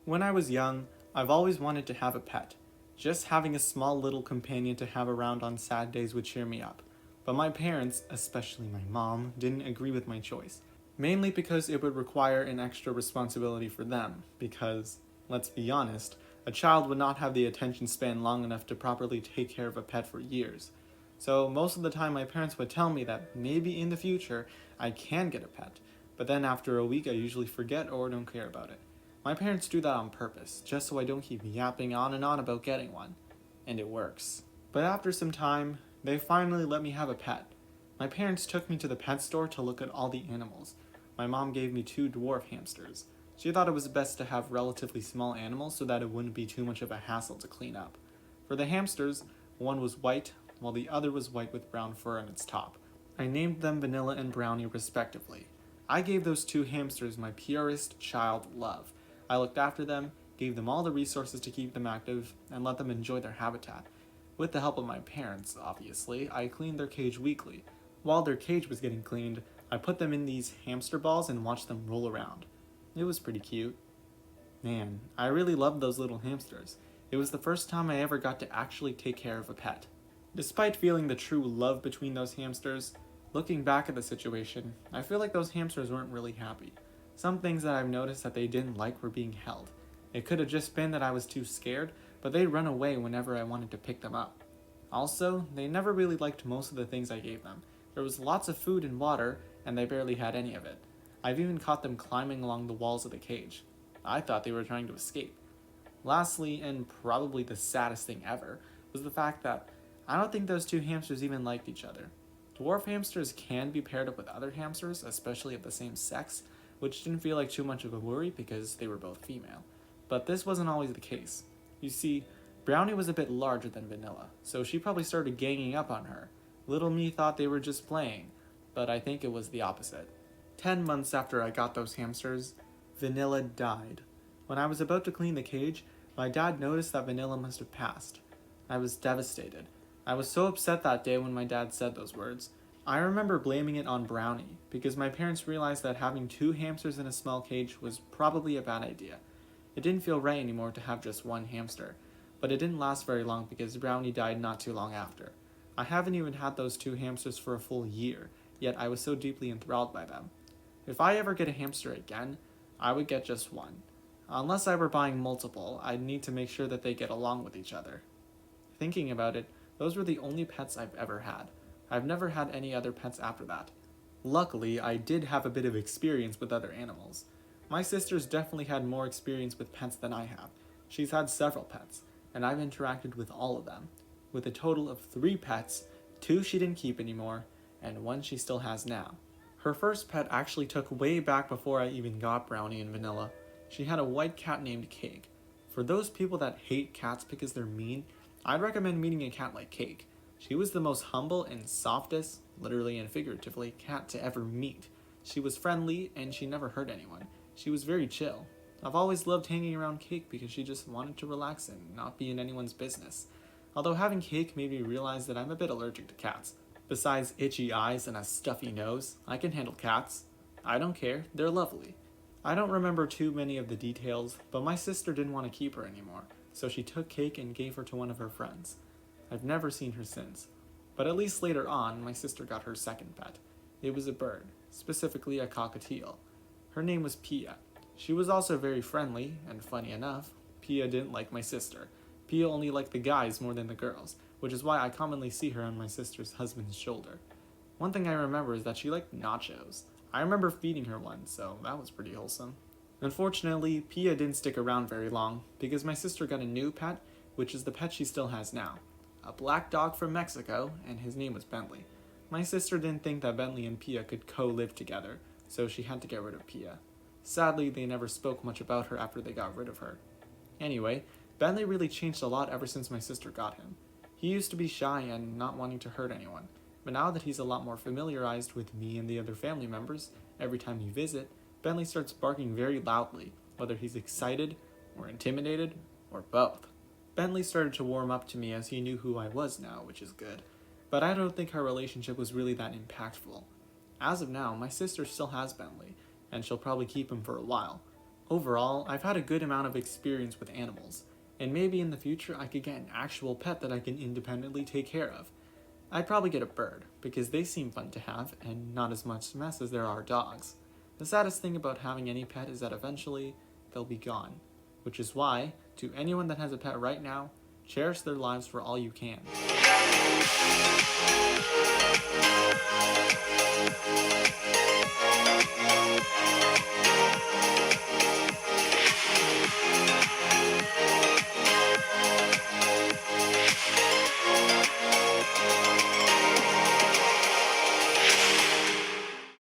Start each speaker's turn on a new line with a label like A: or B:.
A: When I was young, I've always wanted to have a pet. Just having a small little companion to have around on sad days would cheer me up. But my parents, especially my mom, didn't agree with my choice. Mainly because it would require an extra responsibility for them, because, let's be honest, a child would not have the attention span long enough to properly take care of a pet for years. So most of the time my parents would tell me that maybe in the future I can get a pet, but then after a week I usually forget or don't care about it. My parents do that on purpose, just so I don't keep yapping on and on about getting one. And it works. But after some time, they finally let me have a pet. My parents took me to the pet store to look at all the animals. My mom gave me two dwarf hamsters. She thought it was best to have relatively small animals so that it wouldn't be too much of a hassle to clean up. For the hamsters, one was white, while the other was white with brown fur on its top. I named them Vanilla and Brownie respectively. I gave those two hamsters my purest child love. I looked after them, gave them all the resources to keep them active, and let them enjoy their habitat. With the help of my parents, obviously, I cleaned their cage weekly. While their cage was getting cleaned, I put them in these hamster balls and watched them roll around. It was pretty cute. Man, I really loved those little hamsters. It was the first time I ever got to actually take care of a pet. Despite feeling the true love between those hamsters, looking back at the situation, I feel like those hamsters weren't really happy. Some things that I've noticed that they didn't like were being held. It could have just been that I was too scared, but they'd run away whenever I wanted to pick them up. Also, they never really liked most of the things I gave them. There was lots of food and water, and they barely had any of it. I've even caught them climbing along the walls of the cage. I thought they were trying to escape. Lastly, and probably the saddest thing ever, was the fact that I don't think those two hamsters even liked each other. Dwarf hamsters can be paired up with other hamsters, especially of the same sex, which didn't feel like too much of a worry because they were both female. But this wasn't always the case. You see, Brownie was a bit larger than Vanilla, so she probably started ganging up on her. Little me thought they were just playing, but I think it was the opposite. 10 months after I got those hamsters, Vanilla died. When I was about to clean the cage, my dad noticed that Vanilla must have passed. I was devastated. I was so upset that day when my dad said those words. I remember blaming it on Brownie, because my parents realized that having two hamsters in a small cage was probably a bad idea. It didn't feel right anymore to have just one hamster, but it didn't last very long because Brownie died not too long after. I haven't even had those two hamsters for a full year, yet I was so deeply enthralled by them. If I ever get a hamster again, I would get just one. Unless I were buying multiple, I'd need to make sure that they get along with each other. Thinking about it, those were the only pets I've ever had. I've never had any other pets after that. Luckily, I did have a bit of experience with other animals. My sister's definitely had more experience with pets than I have. She's had several pets, and I've interacted with all of them. With a total of 3 pets, 2 she didn't keep anymore, and 1 she still has now. Her first pet actually took way back before I even got Brownie and Vanilla. She had a white cat named Cake. For those people that hate cats because they're mean, I'd recommend meeting a cat like Cake. She was the most humble and softest, literally and figuratively, cat to ever meet. She was friendly and she never hurt anyone. She was very chill. I've always loved hanging around Cake because she just wanted to relax and not be in anyone's business. Although having Cake made me realize that I'm a bit allergic to cats. Besides itchy eyes and a stuffy nose, I can handle cats. I don't care, they're lovely. I don't remember too many of the details, but my sister didn't want to keep her anymore, so she took Cake and gave her to one of her friends. I've never seen her since. But at least later on, my sister got her second pet. It was a bird, specifically a cockatiel. Her name was Pia. She was also very friendly, and funny enough, Pia didn't like my sister. Pia only liked the guys more than the girls, which is why I commonly see her on my sister's husband's shoulder. One thing I remember is that she liked nachos. I remember feeding her one, so that was pretty wholesome. Unfortunately, Pia didn't stick around very long, because my sister got a new pet, which is the pet she still has now. A black dog from Mexico, and his name was Bentley. My sister didn't think that Bentley and Pia could co-live together, so she had to get rid of Pia. Sadly, they never spoke much about her after they got rid of her. Anyway, Bentley really changed a lot ever since my sister got him. He used to be shy and not wanting to hurt anyone, but now that he's a lot more familiarized with me and the other family members, every time we visit, Bentley starts barking very loudly, whether he's excited, or intimidated, or both. Bentley started to warm up to me as he knew who I was now, which is good, but I don't think our relationship was really that impactful. As of now, my sister still has Bentley, and she'll probably keep him for a while. Overall, I've had a good amount of experience with animals, and maybe in the future I could get an actual pet that I can independently take care of. I'd probably get a bird, because they seem fun to have and not as much mess as there are dogs. The saddest thing about having any pet is that eventually they'll be gone, which is why, to anyone that has a pet right now, cherish their lives for all you can.